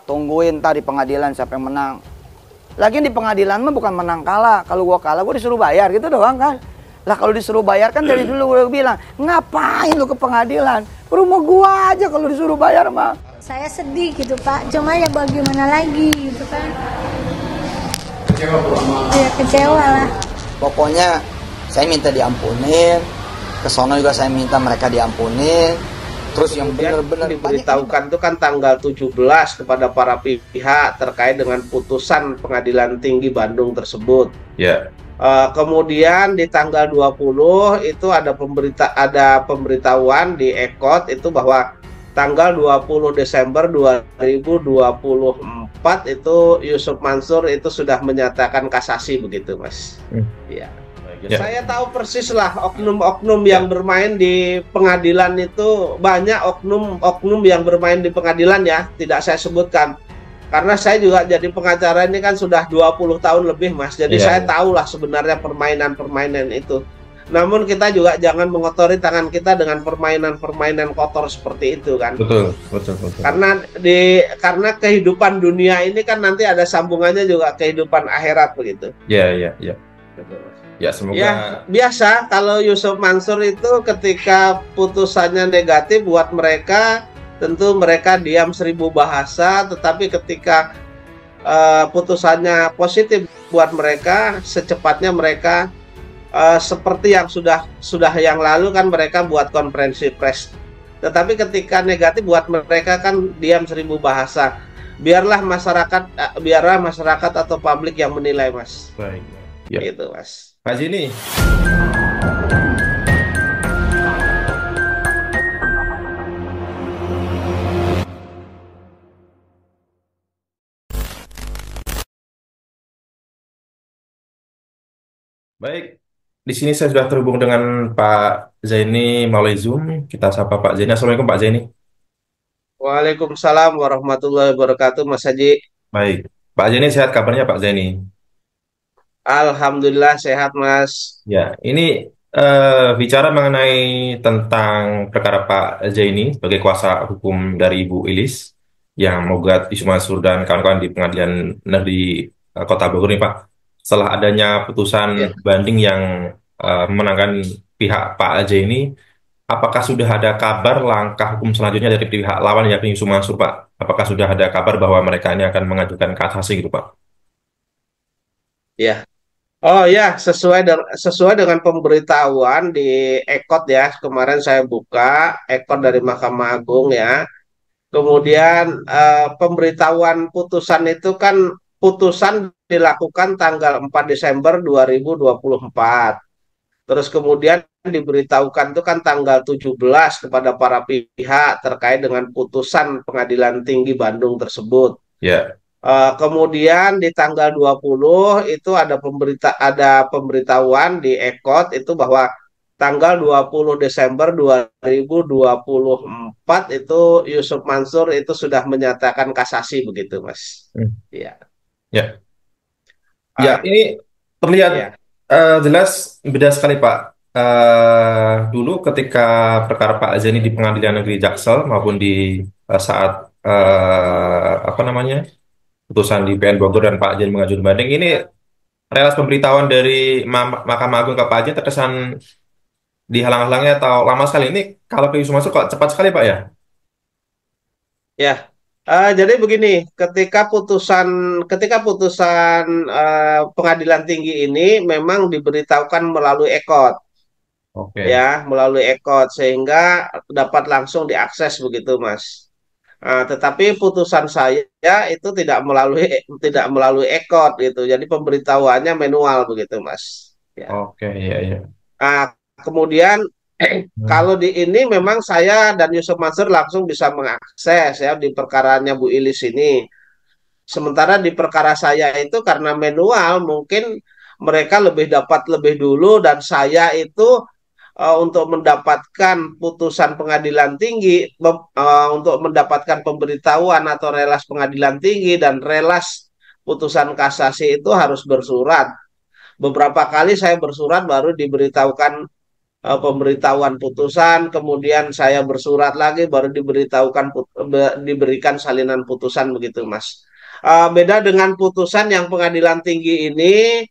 tungguin tadi pengadilan siapa yang menang. Lagian di pengadilan mah bukan menang kalah. Kalau gua kalah gua disuruh bayar gitu doang kan. Lah kalau disuruh bayar kan dari dulu gua bilang, ngapain lu ke pengadilan? Ke rumah gua aja kalau disuruh bayar mah. Saya sedih gitu Pak, cuma ya bagaimana lagi gitu kan. Kecewa Bu sama Ya kecewa lah. Pokoknya saya minta diampunin. Kesono juga saya minta mereka diampunin. Terus yang benar-benar diberitahukan itu kan tanggal 17 kepada para pihak terkait dengan putusan Pengadilan Tinggi Bandung tersebut. Ya. Kemudian di tanggal 20 itu ada pemberitahuan di Ekot itu bahwa tanggal 20 Desember 2024 itu Yusuf Mansur itu sudah menyatakan kasasi begitu, Mas. Ya. Ya. Saya tahu persis lah oknum-oknum yang bermain di pengadilan itu, banyak oknum-oknum yang bermain di pengadilan ya, tidak saya sebutkan. Karena saya juga jadi pengacara ini kan sudah 20 tahun lebih Mas, jadi saya tahu lah sebenarnya permainan-permainan itu. Namun kita juga jangan mengotori tangan kita dengan permainan-permainan kotor seperti itu kan. Betul. Karena kehidupan dunia ini kan nanti ada sambungannya juga kehidupan akhirat begitu. Ya, semoga. Ya, biasa kalau Yusuf Mansur itu ketika putusannya negatif buat mereka, tentu mereka diam 1000 bahasa, tetapi ketika putusannya positif buat mereka, secepatnya mereka seperti yang sudah yang lalu kan mereka buat konferensi pers. Tetapi ketika negatif buat mereka kan diam 1000 bahasa. Biarlah masyarakat atau publik yang menilai, Mas. Baik. Ya. Itu, Mas. Pak Zeni. Baik, di sini saya sudah terhubung dengan Pak Zaini melalui Zoom. Kita sapa Pak Zaini. Assalamualaikum Pak Zaini. Waalaikumsalam warahmatullahi wabarakatuh, Mas Haji. Baik, Pak Zaini sehat kabarnya Pak Zaini? Alhamdulillah sehat, Mas. Ya, ini bicara mengenai tentang perkara Pak Zaini sebagai kuasa hukum dari Ibu Ilis yang menggugat Yusuf Mansur dan kawan-kawan di Pengadilan Negeri Kota Bogor nih Pak. Setelah adanya putusan banding yang memenangkan pihak Pak Zaini, apakah sudah ada kabar langkah hukum selanjutnya dari pihak lawan yakni Yusuf Mansur Pak? Apakah sudah ada kabar bahwa mereka ini akan mengajukan kasasi gitu Pak? Ya. Oh ya, sesuai dengan pemberitahuan di Ekot ya, kemarin saya buka Ekot dari Mahkamah Agung ya. Kemudian pemberitahuan putusan itu kan putusan dilakukan tanggal 4 Desember 2024. Terus kemudian diberitahukan itu kan tanggal 17 kepada para pihak terkait dengan putusan Pengadilan Tinggi Bandung tersebut. Ya. Kemudian di tanggal 20 itu ada pemberitahuan di Ekot itu bahwa tanggal 20 Desember 2024 itu Yusuf Mansur itu sudah menyatakan kasasi begitu, Mas. Ya. Ya. Ya, ini terlihat jelas beda sekali Pak. Dulu ketika perkara Pak Zaini di Pengadilan Negeri Jaksel maupun di saat putusan di PN Bogor dan Pak Zaini mengajukan banding, ini relas pemberitahuan dari Mahkamah Agung ke Pak Zaini terkesan dihalang-halangnya atau lama sekali. Ini kalau ke Yusuf Mansur kok cepat sekali Pak ya? Ya. Jadi begini, ketika putusan Pengadilan Tinggi ini memang diberitahukan melalui Ekot, ya, melalui Ekot sehingga dapat langsung diakses begitu, Mas. Tetapi putusan saya itu tidak melalui Ekot gitu, jadi pemberitahuannya manual begitu, Mas. Ya. Iya. Kemudian kalau di ini memang saya dan Yusuf Mansur langsung bisa mengakses ya di perkaranya Bu Ilis ini. Sementara di perkara saya itu karena manual mungkin mereka dapat lebih dulu dan saya itu untuk mendapatkan putusan pengadilan tinggi, untuk mendapatkan pemberitahuan atau relas pengadilan tinggi dan relas putusan kasasi itu harus bersurat. Beberapa kali saya bersurat baru diberitahukan pemberitahuan putusan, kemudian saya bersurat lagi, baru diberikan salinan putusan begitu, Mas. Beda dengan putusan yang pengadilan tinggi ini,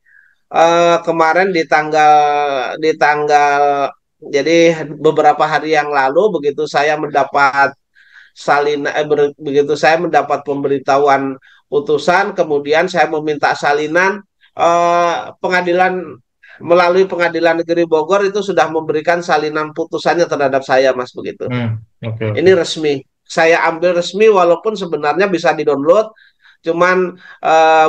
kemarin di tanggal jadi beberapa hari yang lalu begitu saya mendapat begitu saya mendapat pemberitahuan putusan, kemudian saya meminta salinan, pengadilan melalui Pengadilan Negeri Bogor itu sudah memberikan salinan putusannya terhadap saya, Mas, begitu. Oke, Ini oke. resmi. Saya ambil resmi walaupun sebenarnya bisa di-download, cuman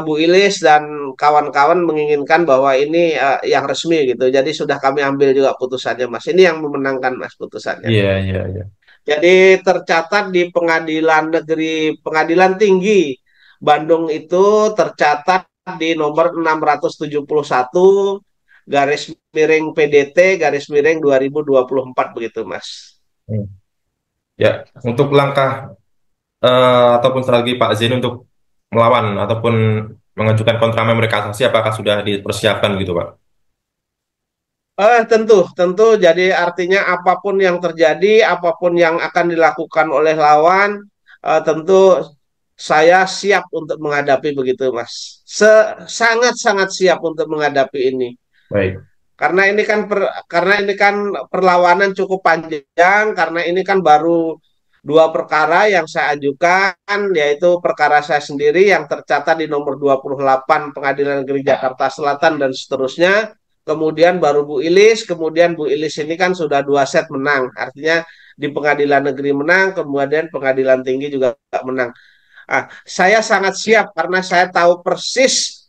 Bu Ilis dan kawan-kawan menginginkan bahwa ini yang resmi gitu. Jadi sudah kami ambil juga putusannya, Mas. Ini yang memenangkan, Mas, putusannya. Iya, iya, iya. Jadi tercatat di Pengadilan Tinggi Bandung itu tercatat di nomor 671 garis miring PDT garis miring 2024 begitu, Mas. Hmm. Ya, untuk langkah ataupun strategi Pak Zaini untuk melawan ataupun mengajukan kontra memori kasasi apakah sudah dipersiapkan gitu, Pak? Tentu. Jadi artinya apapun yang terjadi, apapun yang akan dilakukan oleh lawan, tentu saya siap untuk menghadapi begitu, Mas. Sangat-sangat siap untuk menghadapi ini. Baik. Karena ini kan perlawanan cukup panjang, karena ini kan baru dua perkara yang saya ajukan, yaitu perkara saya sendiri yang tercatat di nomor 28 Pengadilan Negeri Jakarta Selatan dan seterusnya. Kemudian baru Bu Ilis, kemudian Bu Ilis ini kan sudah dua set menang. Artinya di Pengadilan Negeri menang, kemudian Pengadilan Tinggi juga menang. Saya sangat siap karena saya tahu persis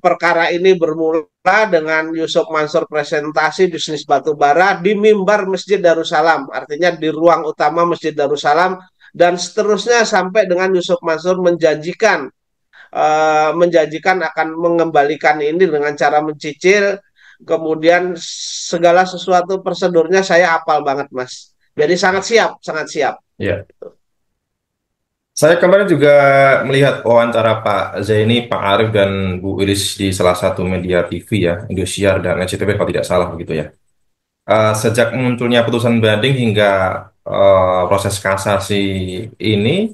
perkara ini bermula dengan Yusuf Mansur presentasi bisnis batubara di mimbar Masjid Darussalam, artinya di ruang utama Masjid Darussalam, dan seterusnya sampai dengan Yusuf Mansur menjanjikan akan mengembalikan ini dengan cara mencicil, kemudian segala sesuatu prosedurnya saya hafal banget, Mas. Jadi sangat siap, sangat siap. Ya. Saya kemarin juga melihat wawancara Pak Zaini, Pak Arief, dan Bu Iris di salah satu media TV ya, Indosiar dan SCTV kalau tidak salah begitu ya. Sejak munculnya putusan banding hingga proses kasasi ini,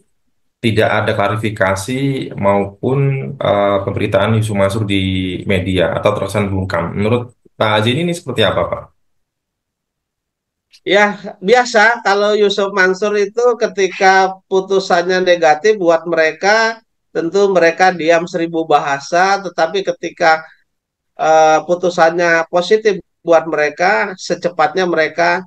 tidak ada klarifikasi maupun pemberitaan isu masuk di media atau terkesan bungkam. Menurut Pak Zaini ini seperti apa, Pak? Ya, biasa kalau Yusuf Mansur itu ketika putusannya negatif buat mereka, tentu mereka diam 1000 bahasa, tetapi ketika putusannya positif buat mereka, secepatnya mereka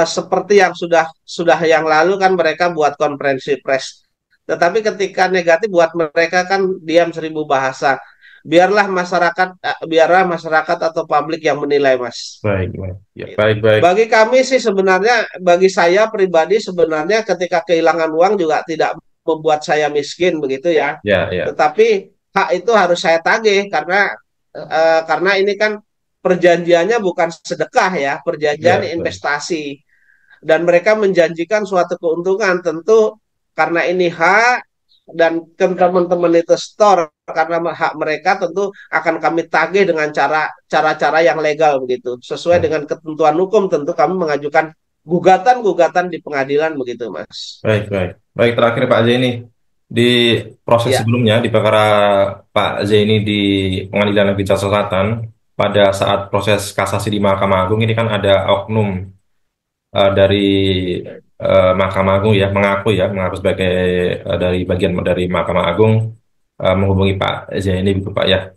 seperti yang sudah yang lalu kan mereka buat konferensi pers. Tetapi ketika negatif buat mereka kan diam 1000 bahasa. Biarlah masyarakat atau publik yang menilai, Mas. Baik, baik. Ya, baik, baik. Bagi kami sih sebenarnya, bagi saya pribadi sebenarnya ketika kehilangan uang juga tidak membuat saya miskin begitu ya. Ya, ya. Tetapi hak itu harus saya tagih karena ini kan perjanjiannya bukan sedekah ya, perjanjian Ya, baik. investasi, dan mereka menjanjikan suatu keuntungan, tentu karena ini hak dan teman-teman itu store karena hak mereka, tentu akan kami tagih dengan cara-cara yang legal begitu, sesuai Baik, dengan ketentuan hukum. Tentu kami mengajukan gugatan-gugatan di pengadilan begitu, Mas. baik, baik. Baik, terakhir Pak Zaini, di proses Ya. sebelumnya, di perkara Pak Zaini di Pengadilan Negeri Jakarta Selatan, pada saat proses kasasi di Mahkamah Agung ini kan ada oknum dari Mahkamah Agung ya mengaku sebagai dari bagian dari Mahkamah Agung menghubungi Pak Zaini gitu Pak ya.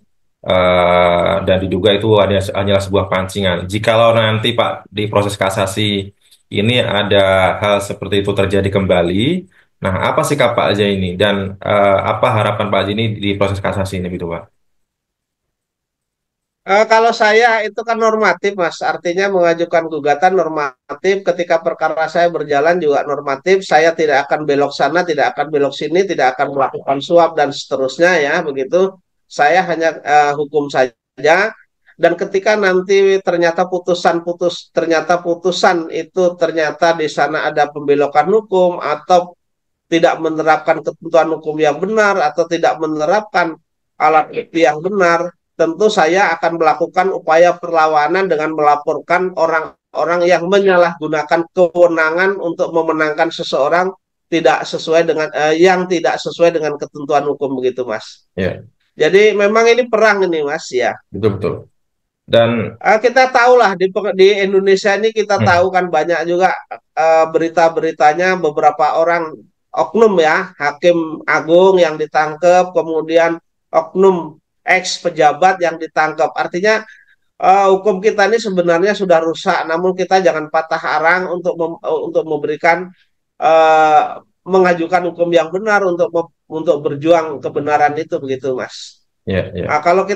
Dan diduga itu hanyalah sebuah pancingan. Jikalau nanti Pak di proses kasasi ini ada hal seperti itu terjadi kembali, nah apa sikap Pak Zaini dan apa harapan Pak Zaini di proses kasasi ini gitu Pak? Kalau saya itu kan normatif, Mas. Artinya mengajukan gugatan normatif. Ketika perkara saya berjalan juga normatif. Saya tidak akan belok sana, tidak akan belok sini, tidak akan melakukan suap dan seterusnya ya. Begitu. Saya hanya hukum saja. Dan ketika nanti ternyata putusan itu ternyata di sana ada pembelokan hukum atau tidak menerapkan ketentuan hukum yang benar atau tidak menerapkan alat bukti yang benar, tentu saya akan melakukan upaya perlawanan dengan melaporkan orang-orang yang menyalahgunakan kewenangan untuk memenangkan seseorang yang tidak sesuai dengan ketentuan hukum begitu, Mas. Ya, Jadi memang ini perang ini, Mas, ya. betul-betul. Dan Kita tahulah di Indonesia ini kita hmm, tahu kan banyak juga berita-beritanya beberapa orang oknum ya, hakim agung yang ditangkap, kemudian oknum ex pejabat yang ditangkap. Artinya hukum kita ini sebenarnya sudah rusak, namun kita jangan patah arang untuk memberikan eh, mengajukan hukum yang benar untuk berjuang kebenaran itu begitu, Mas. ya, ya, Nah, kalau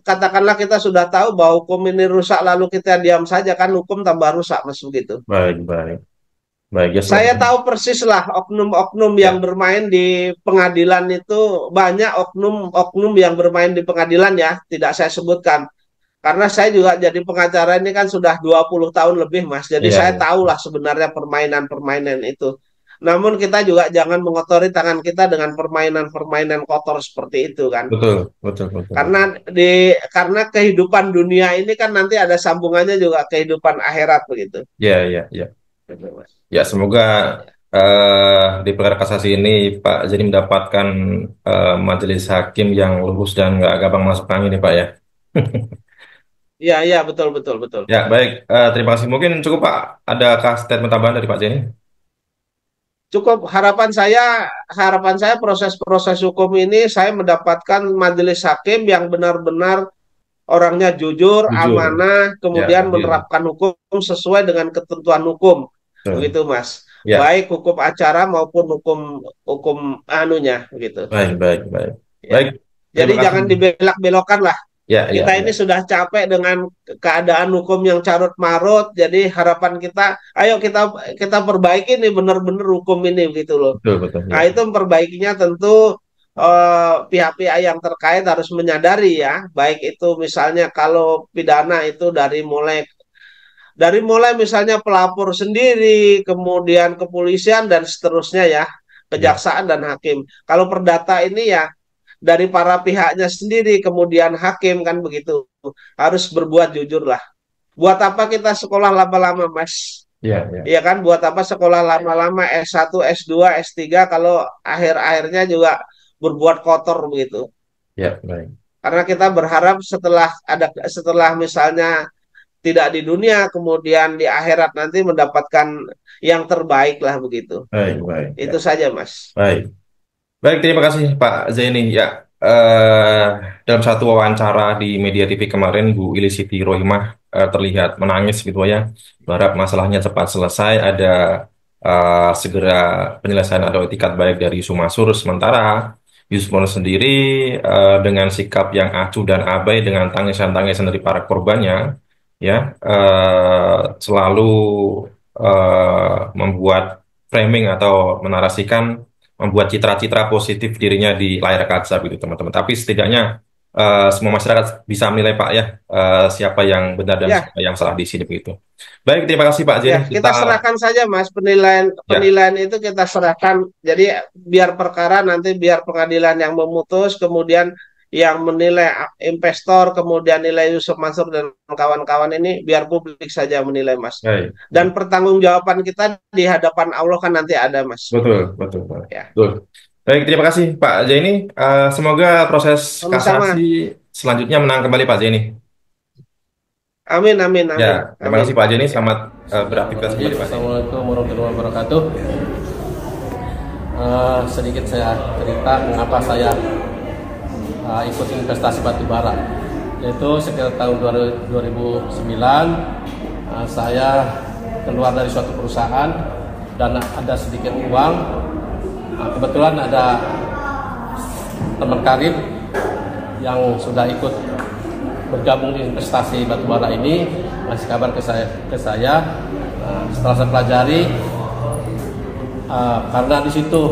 katakanlah kita sudah tahu bahwa hukum ini rusak lalu kita diam saja kan hukum tambah rusak, Mas, begitu. baik, baik, baik ya Saya semoga. tahu persis lah oknum-oknum yang Ya, bermain di pengadilan itu banyak oknum-oknum yang bermain di pengadilan ya, tidak saya sebutkan. Karena saya juga jadi pengacara ini kan sudah 20 tahun lebih, Mas. Jadi iya, saya iya. tahulah sebenarnya permainan-permainan itu. Namun kita juga jangan mengotori tangan kita dengan permainan-permainan kotor seperti itu kan. Betul, betul, betul, betul. Karena kehidupan dunia ini kan nanti ada sambungannya juga kehidupan akhirat begitu. Ya, ya, ya. Gitu, Mas. Ya, semoga di perkara kasasi ini Pak jadi mendapatkan majelis hakim yang lurus dan nggak gampang masuk angin nih Pak ya. Iya, iya, betul, betul, betul. Ya, baik. Terima kasih. Mungkin cukup Pak. Adakah statement tambahan dari Pak Jenny? Cukup harapan saya proses-proses hukum ini saya mendapatkan majelis hakim yang benar-benar orangnya jujur, Jujur. amanah, Ya, kemudian adil. menerapkan hukum sesuai dengan ketentuan hukum. Betul. Begitu, Mas. Ya, Baik hukum acara maupun hukum hukum anunya gitu. baik, baik, baik. Ya. Baik, Jadi terima kasih. jangan dibelak-belokkan lah. Ya, ya, Kita ini ya. sudah capek dengan keadaan hukum yang carut marut. Jadi harapan kita, ayo kita perbaiki nih benar-benar hukum ini gitu loh. Betul, betul. Nah, Ya, itu memperbaikinya tentu pihak-pihak yang terkait harus menyadari ya, baik itu misalnya kalau pidana itu dari mulai misalnya pelapor sendiri, kemudian kepolisian dan seterusnya ya, ya, kejaksaan dan hakim. Kalau perdata ini ya dari para pihaknya sendiri, kemudian hakim kan begitu. Harus berbuat jujur lah. Buat apa kita sekolah lama-lama, Mas? ya, ya, Iya kan, buat apa sekolah lama-lama S1, S2, S3 kalau akhir-akhirnya juga berbuat kotor begitu. ya, baik. Karena kita berharap setelah misalnya tidak di dunia, kemudian di akhirat nanti mendapatkan yang terbaik lah begitu. Baik, baik. Ya, Itu saja, Mas. baik. Baik, terima kasih Pak Zaini. Ya, dalam satu wawancara di Media TV kemarin, Bu Ili Siti Rohimah terlihat menangis gitu ya. Berharap masalahnya cepat selesai, ada segera penyelesaian atau itikat baik dari Sumasur. Sementara Yusuf Mansur sendiri dengan sikap yang acuh dan abai dengan tangisan-tangisan dari para korbannya, ya selalu membuat framing atau menarasikan membuat citra-citra positif dirinya di layar kaca gitu teman-teman. Tapi setidaknya semua masyarakat bisa menilai Pak ya siapa yang benar dan Ya, siapa yang salah di sini begitu. Baik, terima kasih Pak ya, Jenny. Kita kita serahkan saja, Mas, penilaian ya, penilaian itu kita serahkan. Jadi biar perkara nanti biar pengadilan yang memutus, kemudian yang menilai investor, kemudian nilai Yusuf Mansur dan kawan-kawan ini biar publik saja menilai, Mas. baik, Dan baik. pertanggungjawaban kita di hadapan Allah kan nanti ada, Mas. Betul, betul, Pak. Ya, Betul. Baik, terima kasih Pak Jenny. Semoga proses kasasi sama-sama. selanjutnya menang kembali Pak Jenny. Amin, amin, Ya, amin, terima amin. kasih Pak Jenny. Ya. Selamat beraktivitas kembali Pak. Assalamualaikum warahmatullahi wabarakatuh. Sedikit saya cerita mengapa saya ikut investasi batubara. Yaitu sekitar tahun 2009 saya keluar dari suatu perusahaan dan ada sedikit uang. Kebetulan ada teman karib yang sudah ikut bergabung di investasi batubara ini ngasih kabar ke saya. Setelah saya pelajari, karena di situ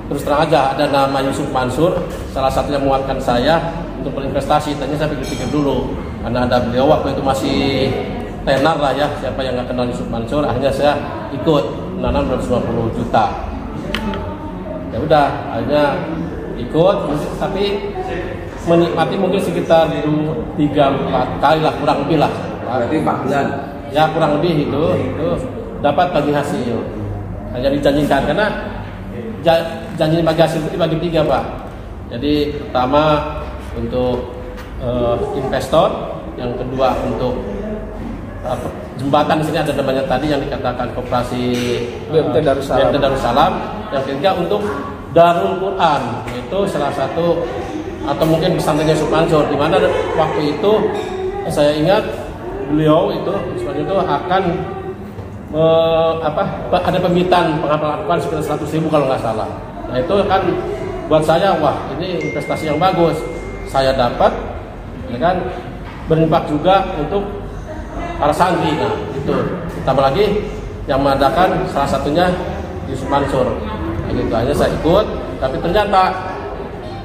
terus terang aja ada nama Yusuf Mansur, salah satunya menguatkan saya untuk berinvestasi. Tanya saya pikir-pikir dulu, karena ada beliau waktu itu masih tenar lah ya, siapa yang nggak kenal Yusuf Mansur. Akhirnya saya ikut menanam 250 juta. Ya udah, akhirnya ikut, tapi menikmati mungkin sekitar 3-4 kali lah, kurang lebih lah. Berarti 4 bulan. Ya kurang lebih itu dapat bagi hasil. Hanya dijanjikan karena janji bagi hasil itu dibagi 3 Pak. Jadi pertama untuk investor, yang kedua untuk jembatan di sini ada namanya tadi yang dikatakan koperasi BMT Darussalam. Yang ketiga untuk Darul Quran, itu salah satu atau mungkin pesantren Yusuf Mansur, di mana waktu itu saya ingat beliau itu akan ada pembibitan penghafal Al-Quran sekitar 100.000 kalau nggak salah. Nah itu kan buat saya, wah ini investasi yang bagus. Saya dapat, ya kan, berinfak juga untuk para santri. Nah itu tambah lagi yang mengadakan salah satunya Yusuf Mansur. Nah, gitu aja saya ikut, tapi ternyata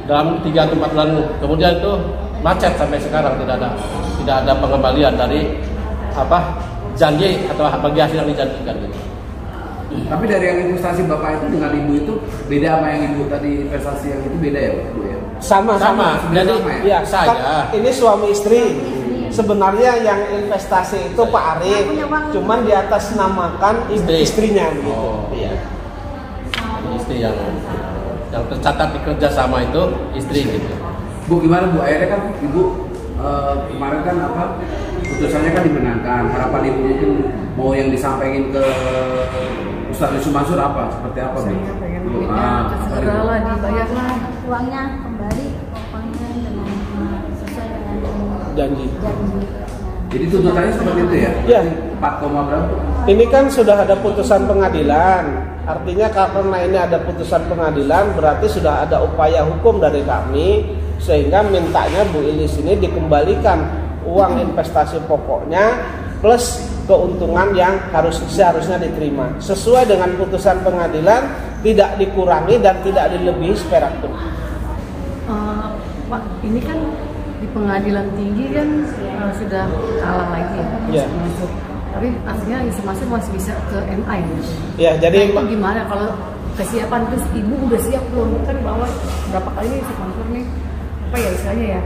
dalam 3-4 bulan kemudian itu macet sampai sekarang, tidak ada pengembalian dari janji atau bagi hasil yang dijanjikan gitu. Tapi dari yang investasi Bapak itu dengan Ibu itu beda sama yang Ibu tadi investasi yang itu beda ya Bu ya? Sama. Jadi Ya, saya ini suami istri. Sebenarnya yang investasi itu Pak Arif, cuman di atas namakan istrinya gitu. Oh. Iya. Istri yang tercatat di kerjasama itu istri gitu. Bu gimana Bu, akhirnya kan Ibu kemarin kan putusannya kan dimenangkan. Harapan Ibu mungkin mau yang disampaikan ke Ustaz Yusuf Mansur apa? Seperti apa Bu? Saya pengen segeralah dibayarlah uangnya kembali, pokoknya dengan sesuai dengan Janji. Jadi tuntutannya seperti itu ya? Ya. 4, berapa? Ini kan sudah ada putusan pengadilan. Artinya karena ini ada putusan pengadilan, berarti sudah ada upaya hukum dari kami, sehingga mintanya Bu Ilis ini dikembalikan uang investasi pokoknya plus keuntungan yang seharusnya diterima sesuai dengan putusan pengadilan, tidak dikurangi dan tidak dilebihi seperak pun. Pak, ini kan di pengadilan tinggi kan sudah kalah lagi ya, masuk. Tapi artinya Yusuf Mansur masih bisa ke MI gitu. Ya, jadi itu gimana kalau kesiapan, terus Ibu udah siap belum? Kan bahwa berapa kali nih Yusuf Mansur nih istilahnya ya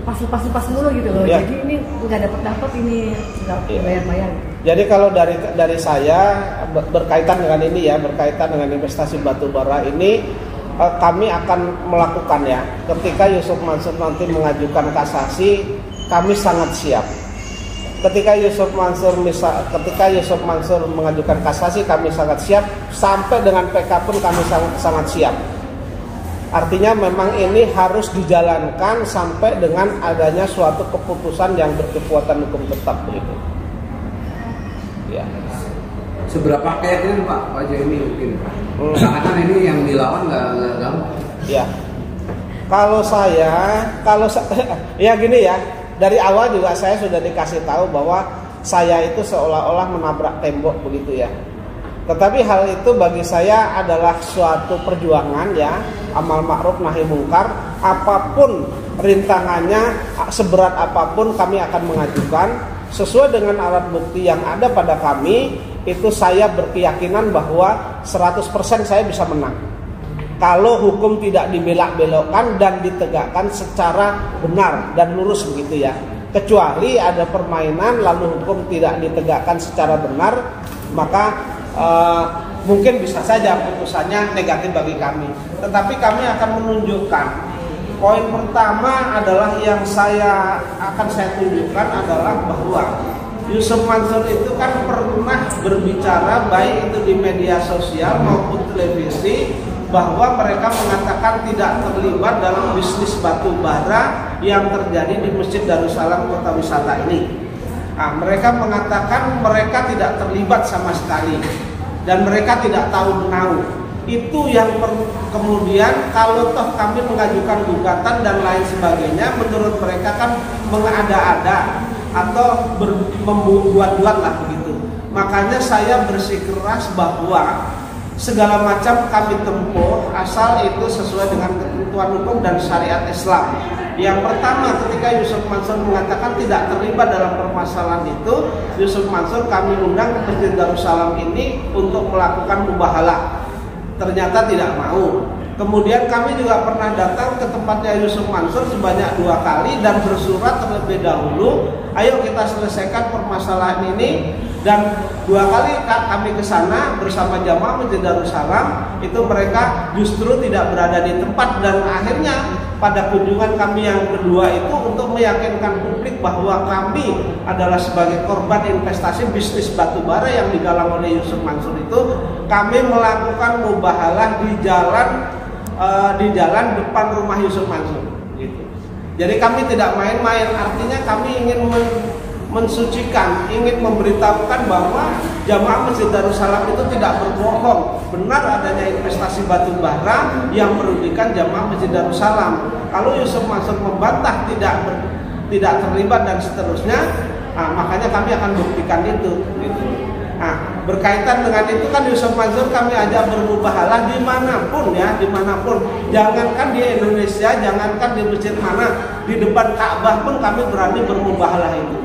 lepas mulu gitu loh. Ya. Jadi ini nggak dapat ini nggak bayar. Jadi kalau dari saya berkaitan dengan ini ya, berkaitan dengan investasi batubara ini, kami akan melakukan ya. Ketika Yusuf Mansur nanti mengajukan kasasi, kami sangat siap. Ketika Yusuf Mansur mengajukan kasasi, kami sangat siap. Sampai dengan PK pun kami sangat siap. Artinya memang ini harus dijalankan sampai dengan adanya suatu keputusan yang berkekuatan hukum tetap begitu. Ya. Seberapa kayaknya Pak Jaimi mungkin? Karena kan ini yang dilawan nggak gampang. Ya. Kalau ya gini ya, dari awal juga saya sudah dikasih tahu bahwa saya itu seolah-olah menabrak tembok begitu ya. Tetapi hal itu bagi saya adalah suatu perjuangan ya, amal ma'ruf nahi mungkar, apapun rintangannya, seberat apapun kami akan mengajukan sesuai dengan alat bukti yang ada pada kami. Itu saya berkeyakinan bahwa 100% saya bisa menang kalau hukum tidak dibelak-belokkan dan ditegakkan secara benar dan lurus begitu ya. Kecuali ada permainan lalu hukum tidak ditegakkan secara benar, maka mungkin bisa saja putusannya negatif bagi kami. Tetapi kami akan menunjukkan. Poin pertama adalah yang saya tunjukkan adalah bahwa Yusuf Mansur itu kan pernah berbicara baik itu di media sosial maupun televisi, bahwa mereka mengatakan tidak terlibat dalam bisnis batu bara yang terjadi di Masjid Darussalam Kota Wisata ini. Nah, mereka mengatakan mereka tidak terlibat sama sekali dan mereka tidak tahu menahu. Itu yang kemudian kalau toh kami mengajukan gugatan dan lain sebagainya, menurut mereka kan mengada-ada atau membuat-buat lah begitu. Makanya saya bersikeras bahwa segala macam kami tempuh asal itu sesuai dengan ketentuan hukum dan syariat Islam. Yang pertama, ketika Yusuf Mansur mengatakan tidak terlibat dalam permasalahan itu, Yusuf Mansur kami undang ke Masjid Darussalam ini untuk melakukan mubahalah. Ternyata tidak mau. Kemudian kami juga pernah datang ke tempatnya Yusuf Mansur sebanyak 2 kali dan bersurat terlebih dahulu, ayo kita selesaikan permasalahan ini. Dan 2 kali kami ke sana bersama jamaah Masjid Darussalam, itu mereka justru tidak berada di tempat, dan akhirnya pada kunjungan kami yang kedua itu untuk meyakinkan publik bahwa kami adalah sebagai korban investasi bisnis batubara yang digalang oleh Yusuf Mansur itu, kami melakukan mubahalah di jalan depan rumah Yusuf Mansur gitu. Jadi kami tidak main-main, artinya kami ingin mensucikan, ingin memberitahukan bahwa jamaah Masjid Darussalam itu tidak berbohong, benar adanya investasi batubara yang merugikan jamaah Masjid Darussalam. Kalau Yusuf Mansur membantah tidak terlibat dan seterusnya, makanya kami akan buktikan itu gitu. Nah, berkaitan dengan itu kan Yusuf Mansur kami ajak bermubahalah dimanapun ya, dimanapun. Jangankan di Indonesia, jangankan di masjid mana, di depan Ka'bah pun kami berani bermubahalah itu.